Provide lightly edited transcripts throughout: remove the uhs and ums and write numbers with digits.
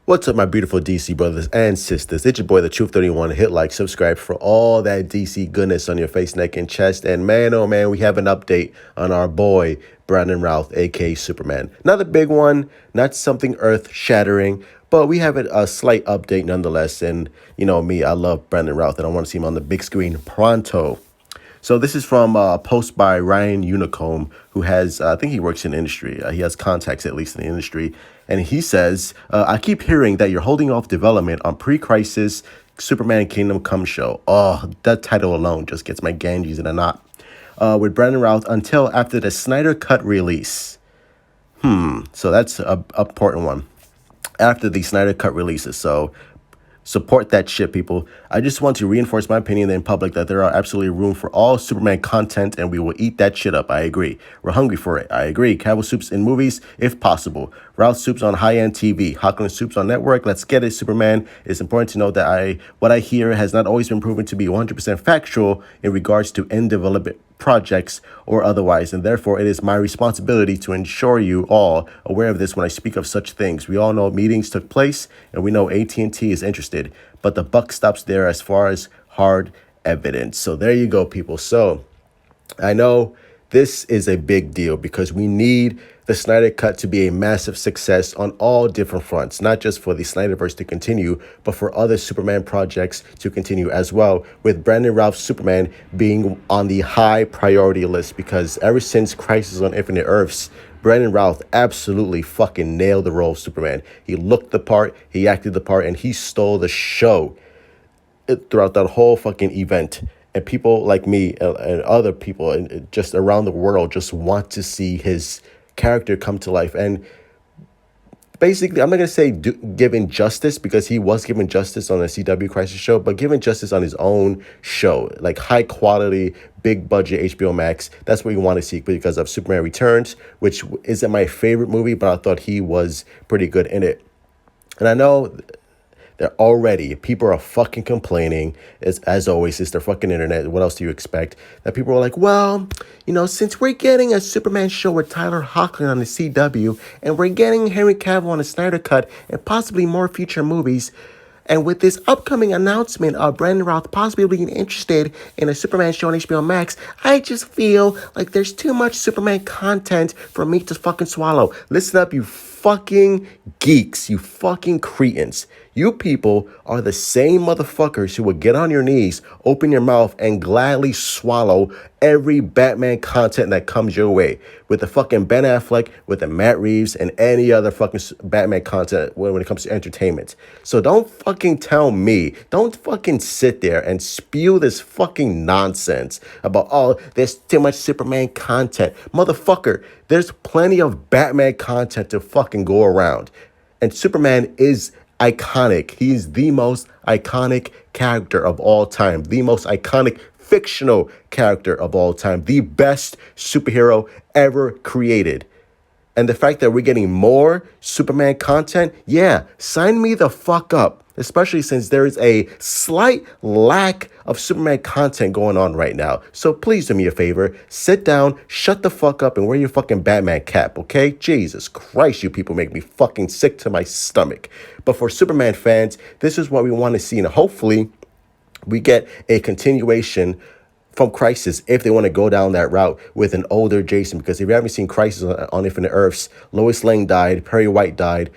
What's up, my beautiful DC brothers and sisters? It's your boy, the Truth 31. Hit like, subscribe for all that DC goodness on your face, neck, and chest. And man, oh man, we have an update on our boy, Brandon Routh, aka Superman. Not a big one, not something earth shattering, but we have a slight update nonetheless. And you know me, I love Brandon Routh, and I want to see him on the big screen pronto. So this is from a post by Ryan Unicomb, who has, I think he works in the industry. He has contacts at least in the industry. And he says, I keep hearing that you're holding off development on pre-crisis Superman Kingdom Come show. Oh, that title alone just gets my Ganges in a knot. With Brandon Routh until after the Snyder Cut release. So that's a important one. After the Snyder Cut releases. So support that shit, people. I just want to reinforce my opinion in public that there are absolutely room for all Superman content, and we will eat that shit up. I agree. We're hungry for it. I agree. Cavill soups in movies, if possible. Routh soups on high-end TV. Hockland soups on network. Let's get it, Superman. It's important to note that what I hear has not always been proven to be 100% factual in regards to end development projects or otherwise, and therefore it is my responsibility to ensure you all aware of this when I speak of such things. We all know meetings took place, and we know AT&T is interested, but the buck stops there as far as hard evidence. So there you go, people. So I know this is a big deal because we need the Snyder Cut to be a massive success on all different fronts, not just for the Snyderverse to continue, but for other Superman projects to continue as well, with Brandon Routh's Superman being on the high priority list, because ever since Crisis on Infinite Earths, Brandon Routh absolutely fucking nailed the role of Superman. He looked the part, he acted the part, and he stole the show throughout that whole fucking event. And people like me and other people and just around the world just want to see his character come to life. And basically, I'm not going to say given justice, because he was given justice on the CW Crisis show, but given justice on his own show, like high quality, big budget HBO Max. That's what we want to see because of Superman Returns, which isn't my favorite movie, but I thought he was pretty good in it. And I know they're already, people are fucking complaining, as always, it's their fucking internet. What else do you expect? That people are like, well, since we're getting a Superman show with Tyler Hoechlin on the CW, and we're getting Henry Cavill on the Snyder Cut, and possibly more future movies, and with this upcoming announcement of Brandon Routh possibly being interested in a Superman show on HBO Max, I just feel like there's too much Superman content for me to fucking swallow. Listen up, you fucking geeks, you fucking cretins. You people are the same motherfuckers who would get on your knees, open your mouth, and gladly swallow every Batman content that comes your way. With the fucking Ben Affleck, with the Matt Reeves, and any other fucking Batman content when it comes to entertainment. So don't fucking tell me, don't fucking sit there and spew this fucking nonsense about, oh, there's too much Superman content. Motherfucker, there's plenty of Batman content to fucking go around. And Superman is iconic. He's the most iconic character of all time, the most iconic fictional character of all time, the best superhero ever created. And the fact that we're getting more Superman content, yeah, sign me the fuck up. Especially since there is a slight lack of Superman content going on right now. So please do me a favor, sit down, shut the fuck up, and wear your fucking Batman cap, okay? Jesus Christ, you people make me fucking sick to my stomach. But for Superman fans, this is what we want to see, and hopefully we get a continuation from Crisis if they want to go down that route with an older Jason. Because if you haven't seen Crisis on Infinite Earths, Lois Lane died, Perry White died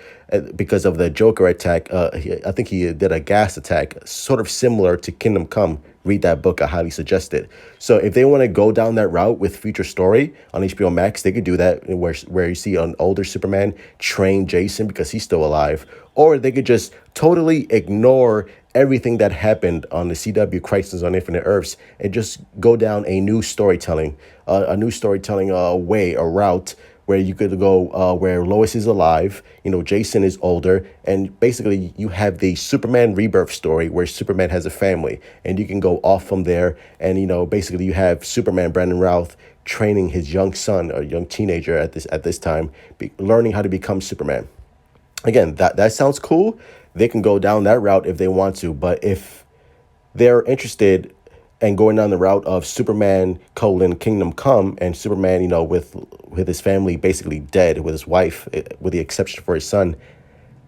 because of the Joker attack. I think he did a gas attack, sort of similar to Kingdom Come. Read that book, I highly suggest it. So if they want to go down that route with future story on HBO Max, they could do that where you see an older Superman train Jason because he's still alive. Or they could just totally ignore everything that happened on the CW Crisis on Infinite Earths and just go down a new storytelling way, a route where you could go where Lois is alive, Jason is older, and basically you have the Superman rebirth story where Superman has a family, and you can go off from there, and basically you have Superman Brandon Routh training his young son or young teenager at this time, learning how to become Superman. Again, that sounds cool. They can go down that route if they want to, but if they're interested in going down the route of Superman Kingdom Come, and Superman, with his family basically dead, with his wife, with the exception for his son,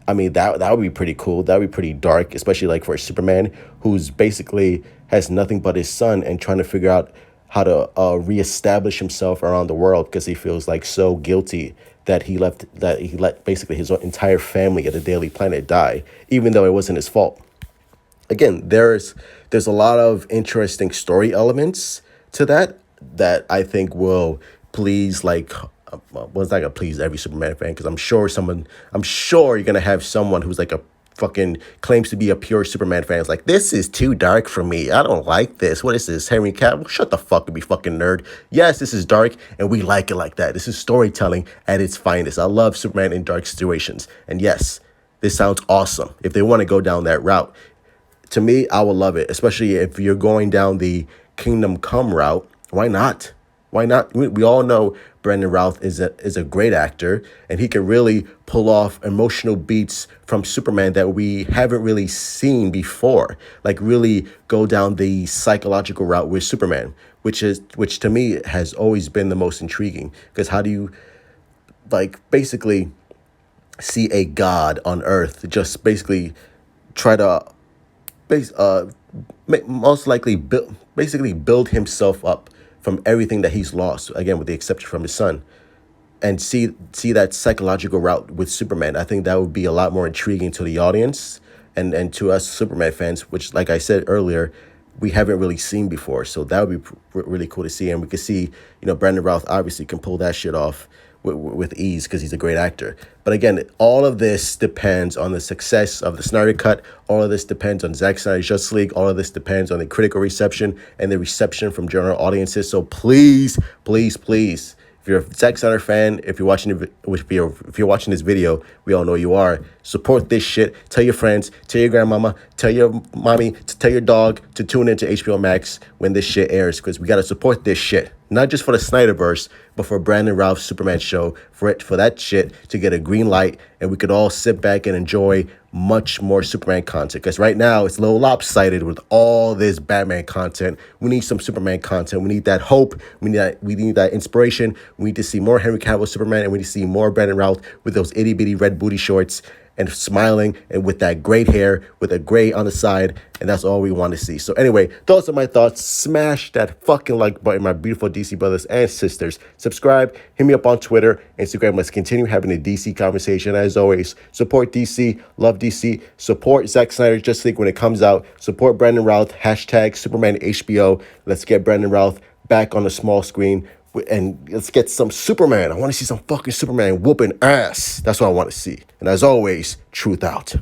I mean, that would be pretty cool. That would be pretty dark, especially like for a Superman who's basically has nothing but his son and trying to figure out how to reestablish himself around the world because he feels like so guilty that he let basically his entire family at the Daily Planet die, even though it wasn't his fault. Again, there's a lot of interesting story elements to that I think will please like well, it's not gonna please every Superman fan because I'm sure you're gonna have someone who's like a fucking claims to be a pure Superman fan. It's like, this is too dark for me. I don't like this. What is this, Henry Cavill? Shut the fuck up, you fucking nerd. Yes, this is dark, and we like it like that. This is storytelling at its finest. I love Superman in dark situations, and yes, this sounds awesome. If they want to go down that route, to me, I will love it, especially if you're going down the Kingdom Come route. Why not? Why not? We all know Brandon Routh is a great actor, and he can really pull off emotional beats from Superman that we haven't really seen before. Like really go down the psychological route with Superman, which to me has always been the most intriguing. Because how do you like basically see a god on Earth just basically try to base most likely build himself up from everything that he's lost, again with the exception from his son, and see that psychological route with Superman. I think that would be a lot more intriguing to the audience and to us Superman fans, which, like I said earlier, we haven't really seen before. So that would be really cool to see, and we could see, Brandon Routh obviously can pull that shit off with ease because he's a great actor. But again, all of this depends on the success of the Snyder Cut. All of this depends on Zack Snyder's Justice League. All of this depends on the critical reception and the reception from general audiences. So please, please, please, if you're a Zack Snyder fan, if you're watching this video, we all know you are. Support this shit. Tell your friends, tell your grandmama, tell your mommy, tell your dog to tune into HBO Max when this shit airs, because we gotta support this shit. Not just for the Snyderverse, but for Brandon Routh's Superman show, for that shit to get a green light, and we could all sit back and enjoy much more Superman content. Because right now it's a little lopsided with all this Batman content. We need some Superman content. We need that hope. We need that inspiration. We need to see more Henry Cavill Superman, and we need to see more Brandon Routh with those itty bitty red booty shorts and smiling and with that great hair, with a gray on the side, and that's all we want to see. So anyway, those are my thoughts. Smash that fucking like button, my beautiful DC brothers and sisters. Subscribe, hit me up on Twitter, Instagram. Let's continue having a DC conversation. As always, support DC, love DC, support Zack Snyder's Justice League when it comes out, support Brandon Routh, hashtag Superman HBO. Let's get Brandon Routh back on the small screen, and let's get some Superman. I want to see some fucking Superman whooping ass. That's what I want to see. And as always, truth out.